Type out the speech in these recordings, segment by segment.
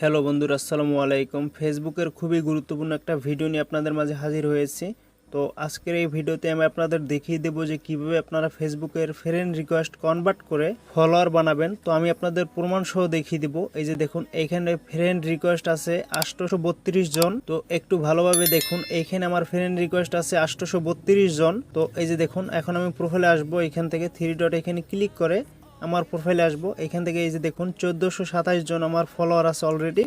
Hello বন্ধুরা, আসসালামু আলাইকুম। ফেসবুকের খুবই গুরুত্বপূর্ণ একটা ভিডিও নিয়ে আপনাদের মাঝে হাজির হয়েছি। তো আজকের এই ভিডিওতে আমি আপনাদের দেখিয়ে দেবো যে কিভাবে আপনারা ফেসবুকের ফ্রেন্ড রিকোয়েস্ট কনভার্ট করে ফলোয়ার বানাবেন। তো আমি আপনাদের প্রমাণ সহ দেখিয়ে দিব। এই যে দেখুন, এইখানে ফ্রেন্ড রিকোয়েস্ট আছে 832 জন। তো একটু ভালোভাবে দেখুন, এইখানে আমার ফ্রেন্ড রিকোয়েস্ট আছে 832 জন। তো এই যে দেখুন, এখন আমি প্রোফাইলে আসবো, এখান থেকে থ্রি ডট এখানে ক্লিক করে আমার প্রোফাইলে আসবো। এখান থেকে এই যে দেখুন 1427 জন আমার ফলোয়ার আছে অলরেডি।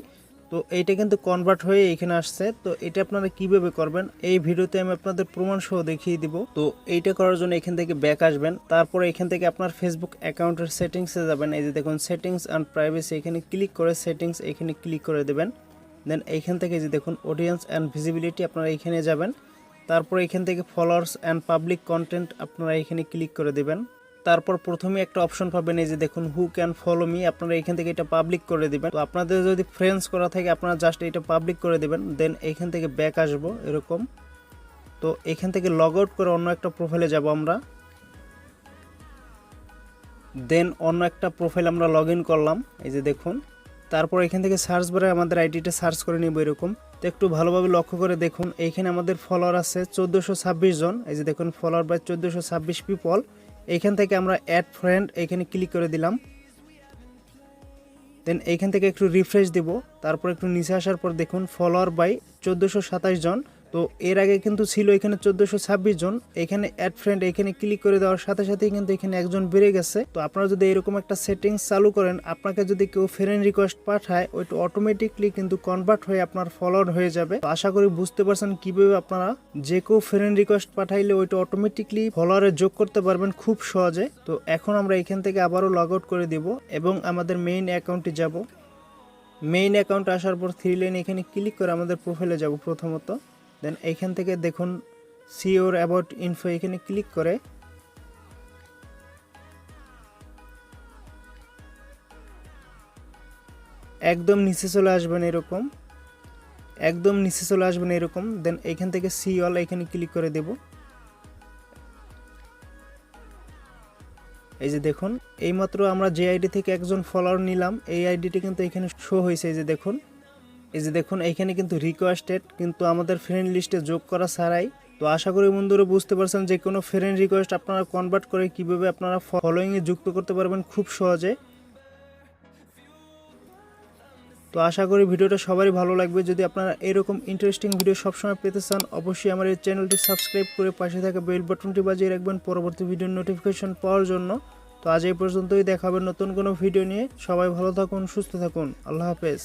তো এইটা কিন্তু কনভার্ট হয়ে এখানে আসছে। তো এটা আপনারা কিভাবে করবেন এই ভিডিওতে আমি আপনাদের প্রমাণ সহ দেখিয়ে দিব। তো এইটা করার জন্য এখান থেকে ব্যাক আসবেন, তারপরে এখান থেকে আপনার ফেসবুক অ্যাকাউন্টের সেটিংসে যাবেন। এই যে দেখুন সেটিংস অ্যান্ড প্রাইভেসি, এখানে ক্লিক করে সেটিংস এখানে ক্লিক করে দেবেন। দেন এইখান থেকে যে দেখুন অডিয়েন্স অ্যান্ড ভিজিবিলিটি, আপনারা এখানে যাবেন। তারপর এখান থেকে ফলোয়ার্স অ্যান্ড পাবলিক কন্টেন্ট আপনারা এখানে ক্লিক করে দেবেন। তারপর প্রথমে একটা অপশন পাবেন, এই যে দেখুন হু ক্যান ফলো মি, আপনারা এখান থেকে এটা পাবলিক করে দিবেন। তো আপনাদের যদি ফ্রেন্ডস করা থাকে আপনারা জাস্ট এটা পাবলিক করে দিবেন। দেন এখান থেকে ব্যাক আসবো এরকম। তো এখান থেকে লগ আউট করে অন্য একটা প্রোফাইলে যাব আমরা। দেন অন্য একটা প্রোফাইল আমরা লগ ইন করলাম, এই যে দেখুন। তারপর এখান থেকে সার্চ বারে আমাদের আইডিটা সার্চ করে নিব এরকম। তো একটু ভালোভাবে লক্ষ্য করে দেখুন, এইখানে আমাদের ফলোয়ার আছে 1426 জন। এই যে দেখুন ফলোয়ার বাই 1426 পিপল। এইখান থেকে আমরা অ্যাড ফ্রেন্ড এখানে ক্লিক করে দিলাম। দেন এইখান থেকে একটু রিফ্রেশ দিব। তারপর একটু নিচে আসার পর দেখুন ফলোয়ার বাই 1427 জন। তো এর আগে কিন্তু ছিল এখানে 1426 জন। এখানে অ্যাড ফ্রেন্ড এখানে ক্লিক করে দেওয়ার সাথে সাথেই কিন্তু এখানে একজন বেড়ে গেছে। তো আপনারা যদি এরকম একটা সেটিংস চালু করেন, আপনাকে যদি কেউ ফ্রেন্ড রিকোয়েস্ট পাঠায়, ওইটা অটোমেটিকলি কিন্তু কনভার্ট হয়ে আপনার ফলোয়ার হয়ে যাবে। তো আশা করি বুঝতে পারছেন কিভাবে আপনারা যে কেউ ফ্রেন্ড রিকোয়েস্ট পাঠাইলে ওইটা অটোমেটিকলি ফলোয়ারে যোগ করতে পারবেন খুব সহজে। তো এখন আমরা এখান থেকে আবারও লগ আউট করে দিব এবং আমাদের মেইন অ্যাকাউন্টে যাব। মেইন অ্যাকাউন্টে আসার পর থ্রি লাইন এখানে ক্লিক করে আমাদের প্রোফাইলে যাব প্রথমত। দেন এইখান থেকে দেখুন সি ওর অ্যাবাউট ইনফো এখানে ক্লিক করে একদম নিচে চলে আসবেন এরকম, একদম নিচে চলে আসবেন এরকম। দেন এইখান থেকে সি অল এখানে ক্লিক করে দেব। এই যে দেখুন, এইমাত্র আমরা যে আইডি থেকে একজন ফলোয়ার নিলাম এই আইডিটি কিন্তু এখানে শো হয়েছে। এই যে দেখুন, এই যে দেখুন এইখানে কিন্তু রিকোয়েস্টেড, কিন্তু আমাদের ফ্রেন্ড লিস্টে যোগ করা ছাড়াই। তো আশা করি বন্ধুরা বুঝতে পারছেন যে কোনো ফ্রেন্ড রিকোয়েস্ট আপনারা কনভার্ট করে কিভাবে আপনারা ফলোয়িংয়ে যুক্ত করতে পারবেন খুব সহজে। তো আশা করি ভিডিওটা সবারই ভালো লাগবে। যদি আপনারা এরকম ইন্টারেস্টিং ভিডিও সবসময় পেতে চান, অবশ্যই আমার এই চ্যানেলটি সাবস্ক্রাইব করে পাশে থাকা বেল বাটনটি বাজিয়ে রাখবেন পরবর্তী ভিডিওর নোটিফিকেশন পাওয়ার জন্য। তো আজ এই পর্যন্তই, দেখা হবে নতুন কোনো ভিডিও নিয়ে। সবাই ভালো থাকুন, সুস্থ থাকুন, আল্লাহ হাফেজ।